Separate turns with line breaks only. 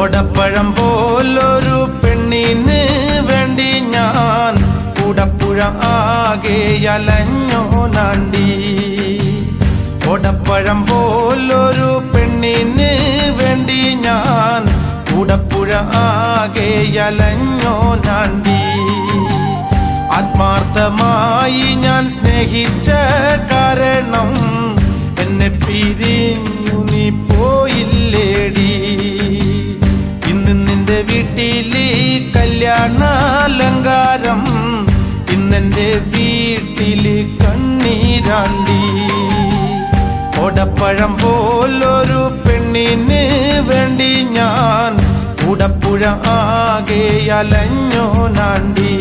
ഓടപ്പഴം പോലൊരു പെണ്ണിന് വേണ്ടി ഞാൻ കൂടപ്പുഴ ആകെ അലഞ്ഞോനാണ്ടി. ഓടപ്പഴം പോലൊരു പെണ്ണിന് വേണ്ടി ഞാൻ കൂടപ്പുഴ ആകെ അലഞ്ഞോനാണ്ടി. ആത്മാർത്ഥമായി ഞാൻ സ്നേഹിച്ച കാരണം എന്നെ പിരിഞ്ഞു നീ പോയില്ലേടി. ഇന്ന് നിന്റെ വീട്ടില് കല്യാണാലങ്കാരം, ഇന്നെന്റെ വീട്ടില് കണ്ണീരാണ്ടി. ഓടപ്പഴം പോലൊരു പെണ്ണിന് വേണ്ടി ഞാൻ കൂടപ്പുഴ ആകെ അലഞ്ഞോനാണ്ടി.